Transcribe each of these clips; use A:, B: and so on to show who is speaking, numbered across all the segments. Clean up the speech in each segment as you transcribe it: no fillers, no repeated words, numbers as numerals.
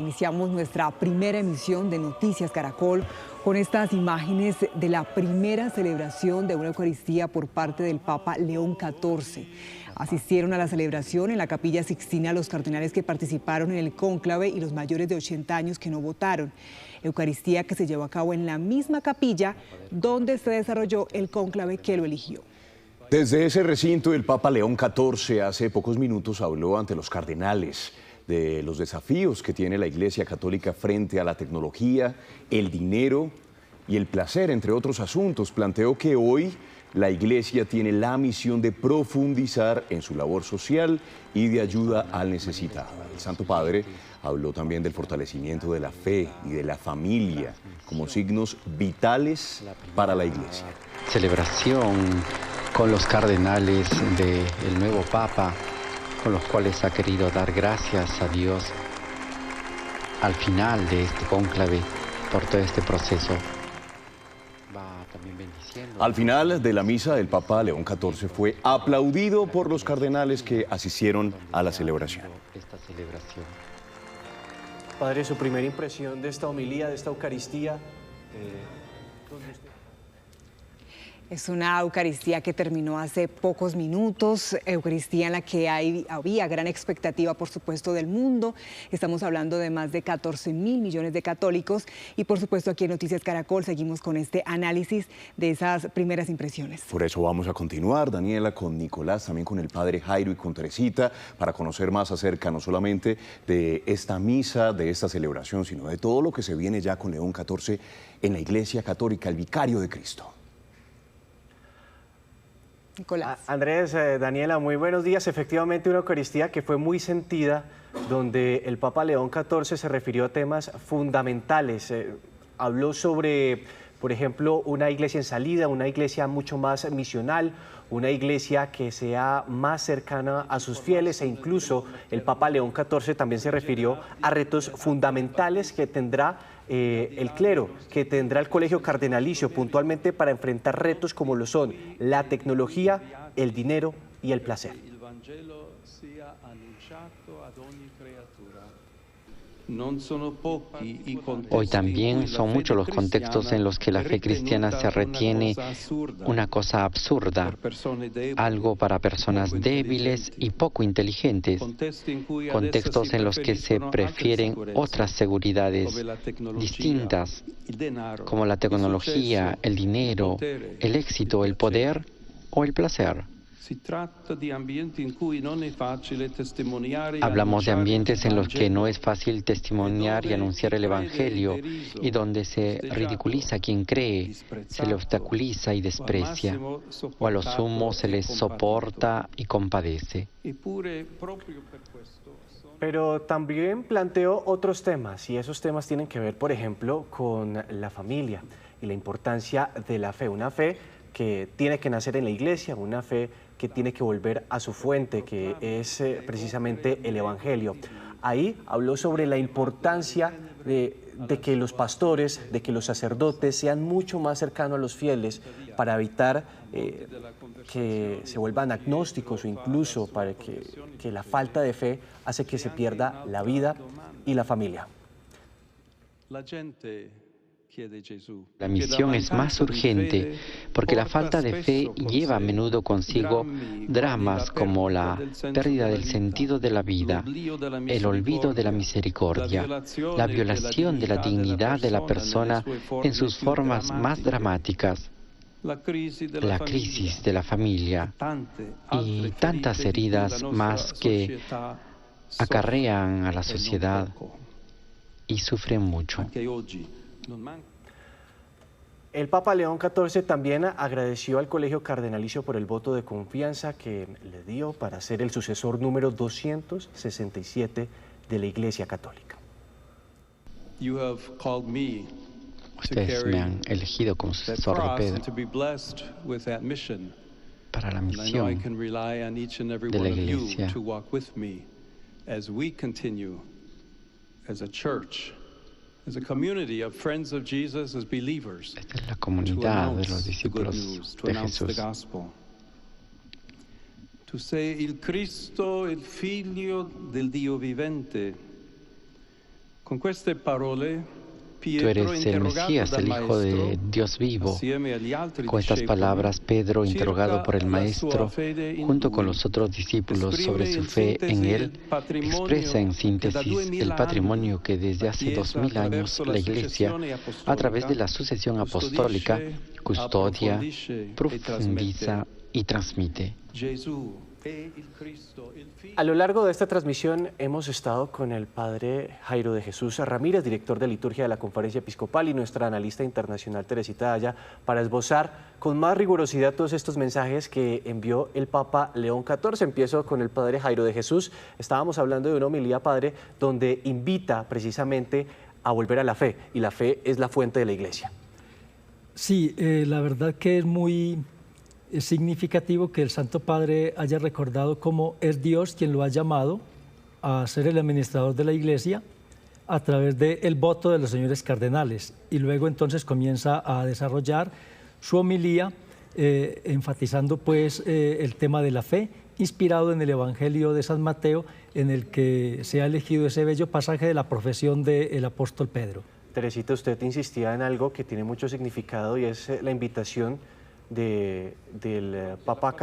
A: Iniciamos nuestra primera emisión de Noticias Caracol con estas imágenes de la primera celebración de una Eucaristía por parte del Papa León XIV. Asistieron a la celebración en la Capilla Sixtina los cardenales que participaron en el cónclave y los mayores de 80 años que no votaron. Eucaristía que se llevó a cabo en la misma capilla donde se desarrolló el cónclave que lo eligió.
B: Desde ese recinto, el Papa León XIV hace pocos minutos habló ante los cardenales de los desafíos que tiene la Iglesia Católica frente a la tecnología, el dinero y el placer, entre otros asuntos. Planteó que hoy la Iglesia tiene la misión de profundizar en su labor social y de ayuda al necesitado. El Santo Padre habló también del fortalecimiento de la fe y de la familia como signos vitales para la Iglesia.
C: Celebración con los cardenales del nuevo Papa, con los cuales ha querido dar gracias a Dios al final de este cónclave por todo este proceso. Va también bendiciendo.
B: Al final de la misa, el Papa León XIV fue aplaudido por los cardenales que asistieron a la celebración.
D: Padre, su primera impresión de esta homilía, de esta Eucaristía.
A: Es una Eucaristía que terminó hace pocos minutos, Eucaristía en la que había gran expectativa, por supuesto, del mundo. Estamos hablando de más de 14.000 millones de católicos y, por supuesto, aquí en Noticias Caracol seguimos con este análisis de esas primeras impresiones.
B: Por eso vamos a continuar, Daniela, con Nicolás, también con el padre Jairo y con Teresita, para conocer más acerca no solamente de esta misa, de esta celebración, sino de todo lo que se viene ya con León XIV en la Iglesia Católica, el vicario de Cristo.
A: Nicolás.
D: Andrés, Daniela, muy buenos días. Efectivamente, una Eucaristía que fue muy sentida, donde el Papa León XIV se refirió a temas fundamentales. Habló sobre, por ejemplo, una iglesia en salida, una iglesia mucho más misional, una iglesia que sea más cercana a sus fieles, e incluso el Papa León XIV también se refirió a retos fundamentales que tendrá el clero, que tendrá el colegio cardenalicio puntualmente para enfrentar retos como lo son la tecnología, el dinero y el placer.
C: Hoy también son muchos los contextos en los que la fe cristiana se retiene una cosa absurda, algo para personas débiles y poco inteligentes, contextos en los que se prefieren otras seguridades distintas, como la tecnología, el dinero, el éxito, el poder o el placer. Hablamos de ambientes en los que no es fácil testimoniar y anunciar el Evangelio y donde se ridiculiza a quien cree, se le obstaculiza y desprecia, o a lo sumo se les soporta y compadece.
D: Pero también planteó otros temas, y esos temas tienen que ver, por ejemplo, con la familia y la importancia de la fe, una fe que tiene que nacer en la iglesia, una fe que tiene que volver a su fuente, que es precisamente el Evangelio. Ahí habló sobre la importancia de que los pastores, de que los sacerdotes sean mucho más cercanos a los fieles para evitar que se vuelvan agnósticos o incluso para que la falta de fe hace que se pierda la vida y la familia.
C: La misión es más urgente porque la falta de fe lleva a menudo consigo dramas como la pérdida del sentido de la vida, el olvido de la misericordia, la violación de la dignidad de la persona en sus formas más dramáticas, la crisis de la familia y tantas heridas más que acarrean a la sociedad y sufren mucho.
D: El Papa León XIV también agradeció al Colegio Cardenalicio por el voto de confianza que le dio para ser el sucesor número 267 de la Iglesia Católica.
C: Ustedes me han elegido como sucesor de Pedro para la misión de la Iglesia. Esta es la comunidad de los discípulos de Jesús.
E: Tu sei il Cristo, il Figlio del Dio vivente.
C: Tú eres el Mesías, el Hijo de Dios vivo. Con estas palabras, Pedro, interrogado por el Maestro, junto con los otros discípulos sobre su fe en él, expresa en síntesis el patrimonio que desde hace 2000 años la Iglesia, a través de la sucesión apostólica, custodia, profundiza y transmite.
D: A lo largo de esta transmisión hemos estado con el padre Jairo de Jesús Ramírez, director de liturgia de la Conferencia Episcopal, y nuestra analista internacional Teresita Daya, para esbozar con más rigurosidad todos estos mensajes que envió el Papa León XIV. Empiezo con el padre Jairo de Jesús. Estábamos hablando de una homilía, padre, donde invita precisamente a volver a la fe, y la fe es la fuente de la Iglesia.
E: Sí, la verdad que es muy significativo que el Santo Padre haya recordado cómo es Dios quien lo ha llamado a ser el administrador de la Iglesia a través del voto de los señores cardenales, y luego entonces comienza a desarrollar su homilía enfatizando pues el tema de la fe, inspirado en el Evangelio de San Mateo, en el que se ha elegido ese bello pasaje de la profesión del apóstol Pedro.
D: Teresita, usted insistía en algo que tiene mucho significado, y es la invitación del Papa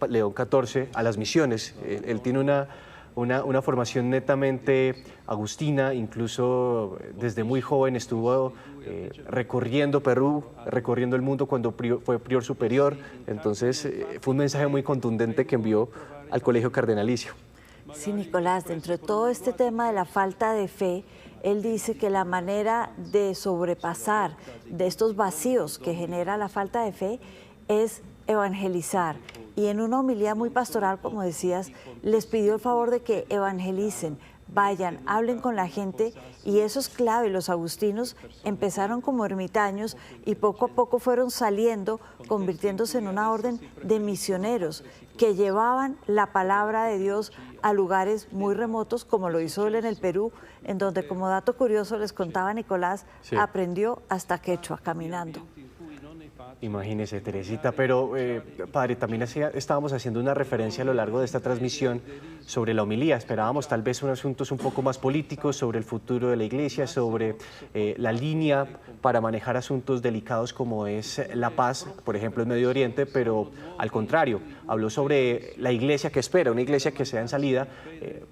D: León XIV a las misiones. Él tiene una formación netamente agustina, incluso desde muy joven estuvo recorriendo Perú, recorriendo el mundo cuando fue prior superior. Entonces fue un mensaje muy contundente que envió al Colegio Cardenalicio.
F: Sí, Nicolás, dentro de todo este tema de la falta de fe, él dice que la manera de sobrepasar de estos vacíos que genera la falta de fe es evangelizar. Y en una homilía muy pastoral, como decías, les pidió el favor de que evangelicen, vayan, hablen con la gente, y eso es clave. Los agustinos empezaron como ermitaños y poco a poco fueron saliendo, convirtiéndose en una orden de misioneros que llevaban la palabra de Dios a lugares muy remotos, como lo hizo él en el Perú, en donde, como dato curioso, les contaba Nicolás, sí, aprendió hasta quechua caminando.
D: Imagínese, Teresita, pero padre, también estábamos haciendo una referencia a lo largo de esta transmisión sobre la homilía. Esperábamos tal vez unos asuntos un poco más políticos, sobre el futuro de la Iglesia, sobre la línea para manejar asuntos delicados como es la paz, por ejemplo, en Medio Oriente, pero al contrario, habló sobre la Iglesia que espera, una Iglesia que sea en salida,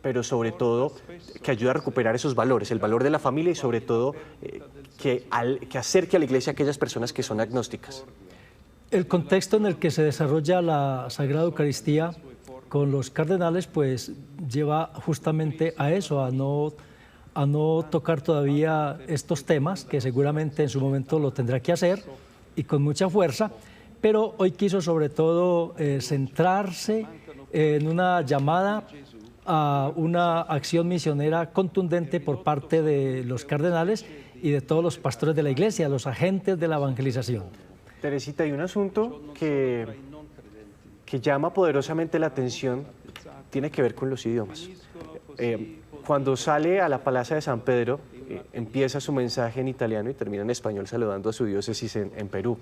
D: pero sobre todo que ayude a recuperar esos valores, el valor de la familia, y sobre todo que acerque a la Iglesia a aquellas personas que son agnósticas.
E: El contexto en el que se desarrolla la Sagrada Eucaristía con los cardenales pues lleva justamente a eso, a no tocar todavía estos temas, que seguramente en su momento lo tendrá que hacer y con mucha fuerza, pero hoy quiso sobre todo centrarse en una llamada a una acción misionera contundente por parte de los cardenales y de todos los pastores de la Iglesia, los agentes de la evangelización.
D: Teresita, hay un asunto que llama poderosamente la atención, tiene que ver con los idiomas. Cuando sale a la Plaza de San Pedro, empieza su mensaje en italiano y termina en español saludando a su diócesis en Perú.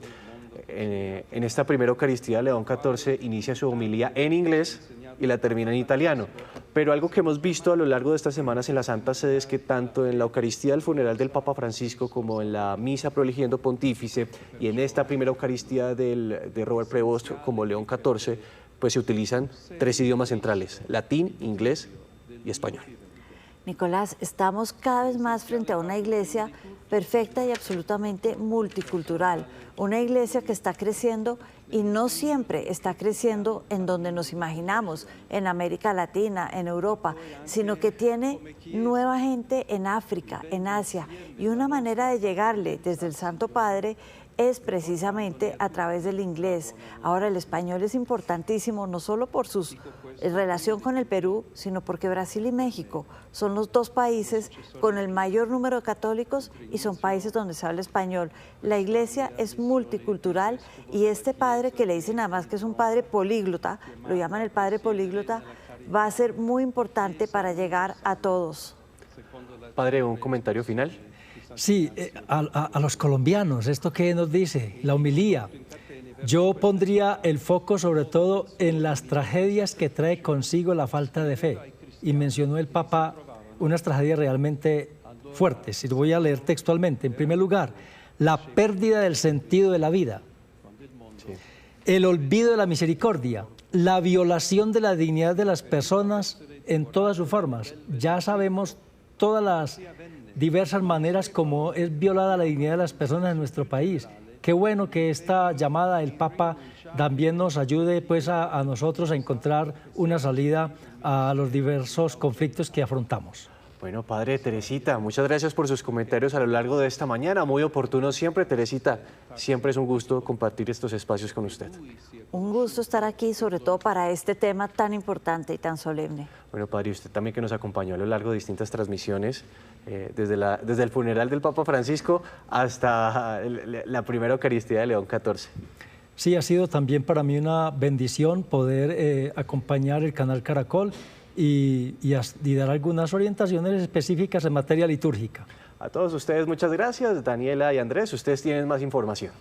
D: En esta primera Eucaristía, León XIV inicia su homilía en inglés y la termina en italiano. Pero algo que hemos visto a lo largo de estas semanas en la Santa Sede es que tanto en la Eucaristía del funeral del Papa Francisco como en la Misa Proeligiendo Pontífice y en esta primera Eucaristía de Robert Prevost como León XIV, pues se utilizan 3 idiomas centrales: latín, inglés y español.
F: Nicolás, estamos cada vez más frente a una iglesia perfecta y absolutamente multicultural, una iglesia que está creciendo y no siempre está creciendo en donde nos imaginamos, en América Latina, en Europa, sino que tiene nueva gente en África, en Asia, y una manera de llegarle desde el Santo Padre es precisamente a través del inglés. Ahora, el español es importantísimo, no solo por su relación con el Perú, sino porque Brasil y México son los 2 países con el mayor número de católicos y son países donde se habla español. La iglesia es multicultural, y este padre, que le dicen además que es un padre políglota, lo llaman el padre políglota, va a ser muy importante para llegar a todos.
D: Padre, ¿un comentario final?
E: Sí, a los colombianos, ¿esto qué nos dice? La homilía. Yo pondría el foco sobre todo en las tragedias que trae consigo la falta de fe. Y mencionó el Papa unas tragedias realmente fuertes, y lo voy a leer textualmente. En primer lugar, la pérdida del sentido de la vida, el olvido de la misericordia, la violación de la dignidad de las personas en todas sus formas. Ya sabemos todas las diversas maneras como es violada la dignidad de las personas en nuestro país. Qué bueno que esta llamada del Papa también nos ayude pues, a nosotros a encontrar una salida a los diversos conflictos que afrontamos.
D: Bueno, Padre Teresita, muchas gracias por sus comentarios a lo largo de esta mañana. Muy oportuno siempre, Teresita. Siempre es un gusto compartir estos espacios con usted.
F: Un gusto estar aquí, sobre todo para este tema tan importante y tan solemne.
D: Bueno, Padre, usted también que nos acompañó a lo largo de distintas transmisiones, desde el funeral del Papa Francisco hasta la primera Eucaristía de León XIV.
E: Sí, ha sido también para mí una bendición poder acompañar el canal Caracol y dar algunas orientaciones específicas en materia litúrgica.
D: A todos ustedes muchas gracias, Daniela y Andrés, ustedes tienen más información.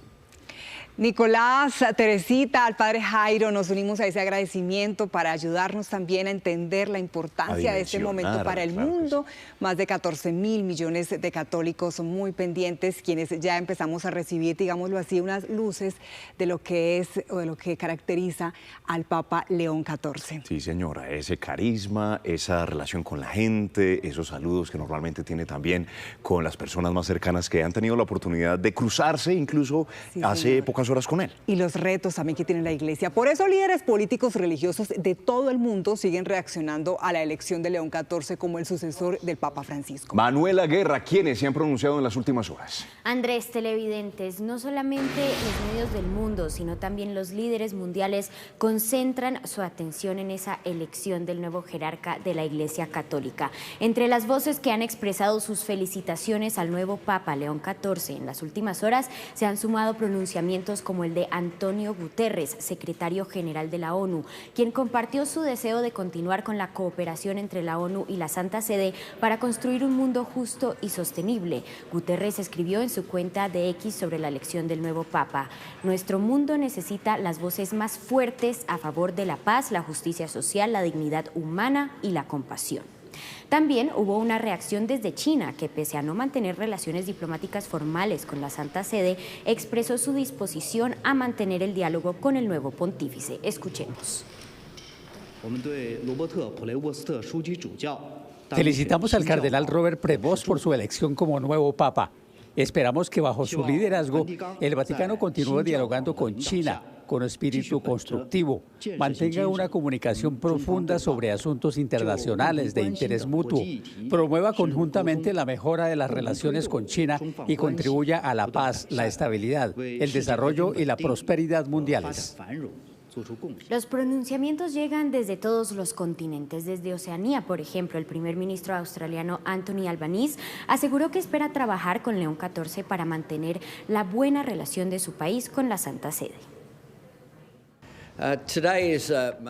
A: Nicolás, Teresita, al Padre Jairo, nos unimos a ese agradecimiento para ayudarnos también a entender la importancia de este momento para el mundo. Más de 14.000 millones de católicos son muy pendientes, quienes ya empezamos a recibir, digámoslo así, unas luces de lo que es o de lo que caracteriza al Papa León XIV.
B: Sí, señora, ese carisma, esa relación con la gente, esos saludos que normalmente tiene también con las personas más cercanas que han tenido la oportunidad de cruzarse incluso hace pocas horas con él.
A: Y los retos también que tiene la Iglesia. Por eso líderes políticos religiosos de todo el mundo siguen reaccionando a la elección de León XIV como el sucesor del Papa Francisco.
B: Manuela Guerra, ¿quiénes se han pronunciado en las últimas horas?
G: Andrés, televidentes, no solamente los medios del mundo, sino también los líderes mundiales concentran su atención en esa elección del nuevo jerarca de la Iglesia Católica. Entre las voces que han expresado sus felicitaciones al nuevo Papa León XIV en las últimas horas se han sumado pronunciamientos como el de Antonio Guterres, secretario general de la ONU, quien compartió su deseo de continuar con la cooperación entre la ONU y la Santa Sede para construir un mundo justo y sostenible. Guterres escribió en su cuenta de X sobre la elección del nuevo Papa: nuestro mundo necesita las voces más fuertes a favor de la paz, la justicia social, la dignidad humana y la compasión. También hubo una reacción desde China, que pese a no mantener relaciones diplomáticas formales con la Santa Sede, expresó su disposición a mantener el diálogo con el nuevo pontífice. Escuchemos.
H: Felicitamos al cardenal Robert Prevost por su elección como nuevo papa. Esperamos que bajo su liderazgo el Vaticano continúe dialogando con China con espíritu constructivo, mantenga una comunicación profunda sobre asuntos internacionales de interés mutuo, promueva conjuntamente la mejora de las relaciones con China y contribuya a la paz, la estabilidad, el desarrollo y la prosperidad mundiales.
G: Los pronunciamientos llegan desde todos los continentes. Desde Oceanía, por ejemplo, el primer ministro australiano Anthony Albanese aseguró que espera trabajar con León XIV para mantener la buena relación de su país con la Santa Sede.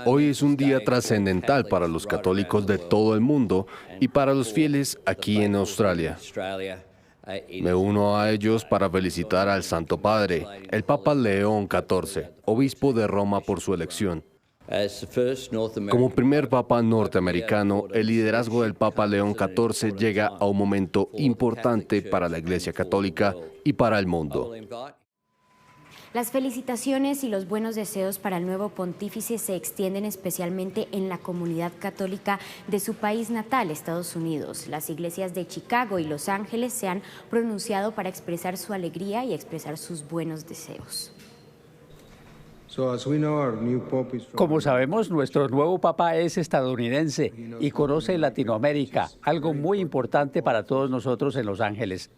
I: Hoy es un día trascendental para los católicos de todo el mundo y para los fieles aquí en Australia. Me uno a ellos para felicitar al Santo Padre, el Papa León XIV, obispo de Roma, por su elección. Como primer Papa norteamericano, el liderazgo del Papa León XIV llega a un momento importante para la Iglesia Católica y para el mundo.
G: Las felicitaciones y los buenos deseos para el nuevo pontífice se extienden especialmente en la comunidad católica de su país natal, Estados Unidos. Las iglesias de Chicago y Los Ángeles se han pronunciado para expresar su alegría y expresar sus buenos deseos.
H: Como sabemos, nuestro nuevo papa es estadounidense y conoce Latinoamérica, algo muy importante para todos nosotros en Los Ángeles.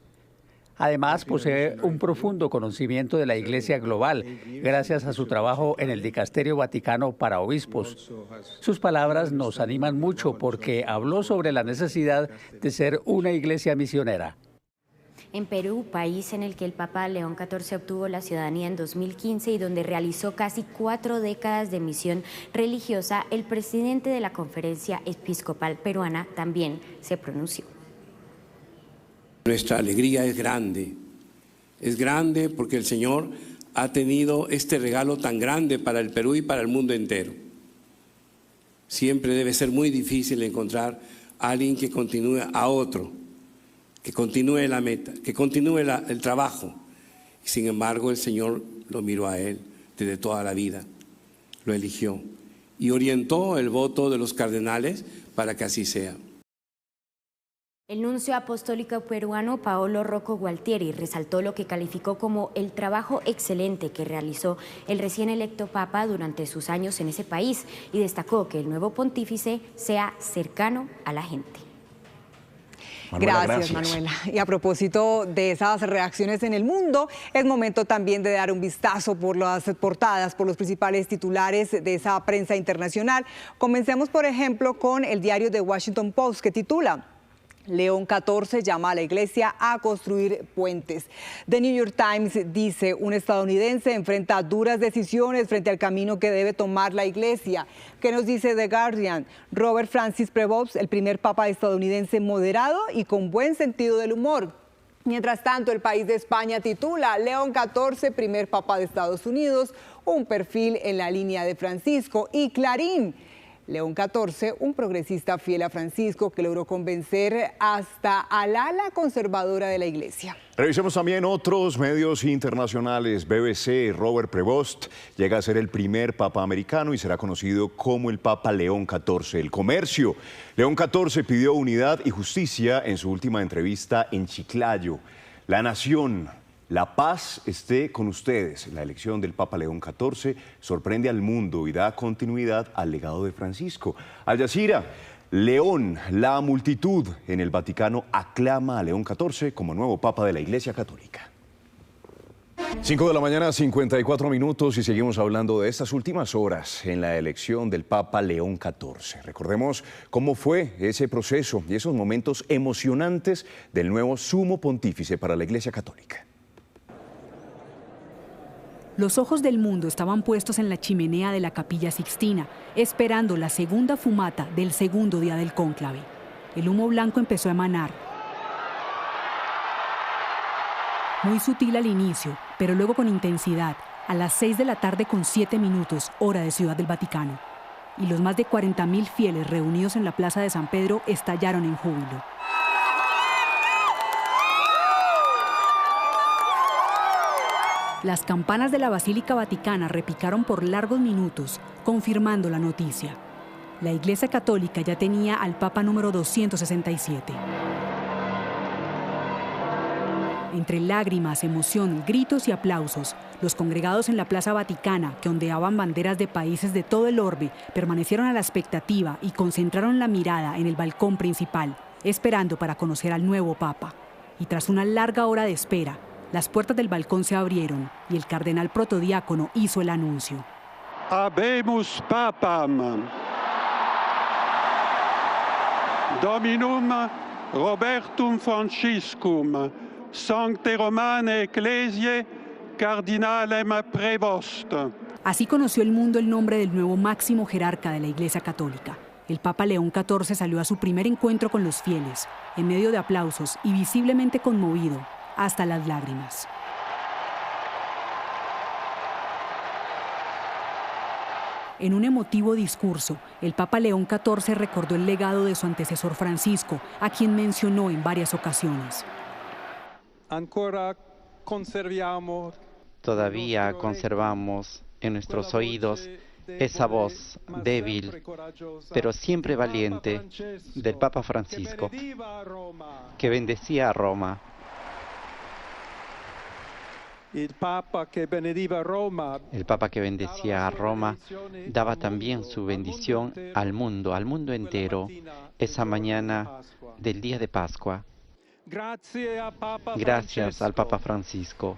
H: Además, posee un profundo conocimiento de la Iglesia global, gracias a su trabajo en el Dicasterio Vaticano para Obispos. Sus palabras nos animan mucho porque habló sobre la necesidad de ser una iglesia misionera.
G: En Perú, país en el que el Papa León XIV obtuvo la ciudadanía en 2015 y donde realizó casi 4 décadas de misión religiosa, el presidente de la Conferencia Episcopal Peruana también se pronunció.
J: Nuestra alegría es grande porque el Señor ha tenido este regalo tan grande para el Perú y para el mundo entero. Siempre debe ser muy difícil encontrar a alguien que continúe a otro. que continúe la meta, que continúe el trabajo. Y sin embargo, el Señor lo miró a él desde toda la vida, lo eligió y orientó el voto de los cardenales para que así sea.
G: El nuncio apostólico peruano Paolo Rocco Gualtieri resaltó lo que calificó como el trabajo excelente que realizó el recién electo Papa durante sus años en ese país y destacó que el nuevo pontífice sea cercano a la gente.
A: Manuela, gracias, Manuela. Y a propósito de esas reacciones en el mundo, es momento también de dar un vistazo por las portadas, por los principales titulares de esa prensa internacional. Comencemos, por ejemplo, con el diario The Washington Post, que titula: León XIV llama a la iglesia a construir puentes. The New York Times dice: un estadounidense enfrenta duras decisiones frente al camino que debe tomar la iglesia. ¿Qué nos dice The Guardian? Robert Francis Prevost, el primer papa estadounidense moderado y con buen sentido del humor. Mientras tanto, El País de España titula: León XIV, primer papa de Estados Unidos, un perfil en la línea de Francisco. Y Clarín: León XIV, un progresista fiel a Francisco que logró convencer hasta al ala conservadora de la iglesia.
B: Revisemos también otros medios internacionales. BBC: Robert Prevost llega a ser el primer papa americano y será conocido como el Papa León XIV. El Comercio: León XIV pidió unidad y justicia en su última entrevista en Chiclayo. La Nación: la paz esté con ustedes. La elección del Papa León XIV sorprende al mundo y da continuidad al legado de Francisco. Al Jazeera: León, la multitud en el Vaticano aclama a León XIV como nuevo Papa de la Iglesia Católica. 5 de la mañana, 54 minutos, y seguimos hablando de estas últimas horas en la elección del Papa León XIV. Recordemos cómo fue ese proceso y esos momentos emocionantes del nuevo sumo pontífice para la Iglesia Católica.
K: Los ojos del mundo estaban puestos en la chimenea de la Capilla Sixtina, esperando la segunda fumata del segundo día del cónclave. El humo blanco empezó a emanar. Muy sutil al inicio, pero luego con intensidad, a las 6 de la tarde con 7 minutos, hora de Ciudad del Vaticano. Y los más de 40.000 fieles reunidos en la Plaza de San Pedro estallaron en júbilo. Las campanas de la Basílica Vaticana repicaron por largos minutos, confirmando la noticia. La Iglesia Católica ya tenía al Papa número 267. Entre lágrimas, emoción, gritos y aplausos, los congregados en la Plaza Vaticana, que ondeaban banderas de países de todo el orbe, permanecieron a la expectativa y concentraron la mirada en el balcón principal, esperando para conocer al nuevo Papa. Y tras una larga hora de espera, las puertas del balcón se abrieron y el cardenal protodiácono hizo el anuncio.
L: Habemus Papam. Dominum Robertum Franciscum, Sancte Romane Ecclesiae, Cardinalem Prevost.
K: Así conoció el mundo el nombre del nuevo máximo jerarca de la Iglesia Católica. El Papa León XIV salió a su primer encuentro con los fieles, en medio de aplausos y visiblemente conmovido hasta las lágrimas. En un emotivo discurso, el Papa León XIV recordó el legado de su antecesor Francisco, a quien mencionó en varias ocasiones.
C: Todavía conservamos en nuestros oídos esa voz débil, pero siempre valiente, del Papa Francisco, que bendecía a Roma.
L: El Papa que bendecía
C: a Roma daba también su bendición al mundo entero, esa mañana del día de Pascua. Gracias al Papa Francisco.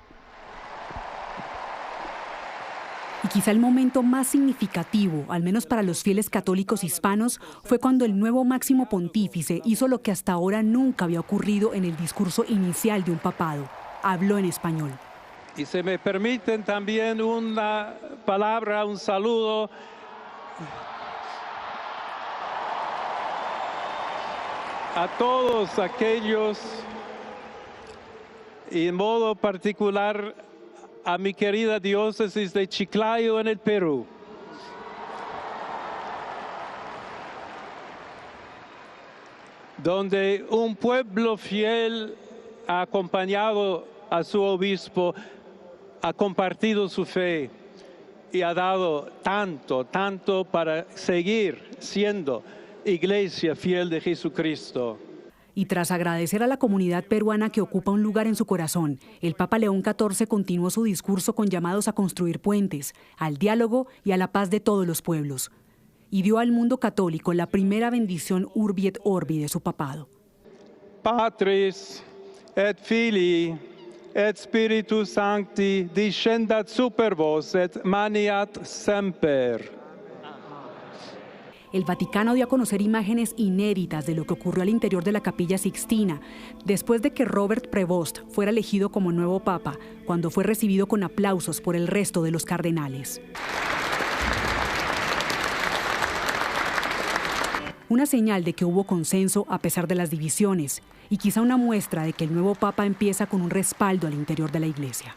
K: Y quizá el momento más significativo, al menos para los fieles católicos hispanos, fue cuando el nuevo máximo pontífice hizo lo que hasta ahora nunca había ocurrido en el discurso inicial de un papado. Habló en español.
L: Y se me permiten también una palabra, un saludo a todos aquellos, y en modo particular a mi querida diócesis de Chiclayo en el Perú. donde un pueblo fiel ha acompañado a su obispo, ha compartido su fe y ha dado tanto para seguir siendo iglesia fiel de Jesucristo.
K: Y tras agradecer a la comunidad peruana que ocupa un lugar en su corazón, el Papa León XIV continuó su discurso con llamados a construir puentes, al diálogo y a la paz de todos los pueblos. Y dio al mundo católico la primera bendición Urbi et Orbi de su papado.
L: Patris et Filii et Spiritus Sancti descendat super vos et maniat semper.
K: El Vaticano dio a conocer imágenes inéditas de lo que ocurrió al interior de la Capilla Sixtina, después de que Robert Prevost fuera elegido como nuevo papa, cuando fue recibido con aplausos por el resto de los cardenales. Una señal de que hubo consenso a pesar de las divisiones, y quizá una muestra de que el nuevo papa empieza con un respaldo al interior de la Iglesia.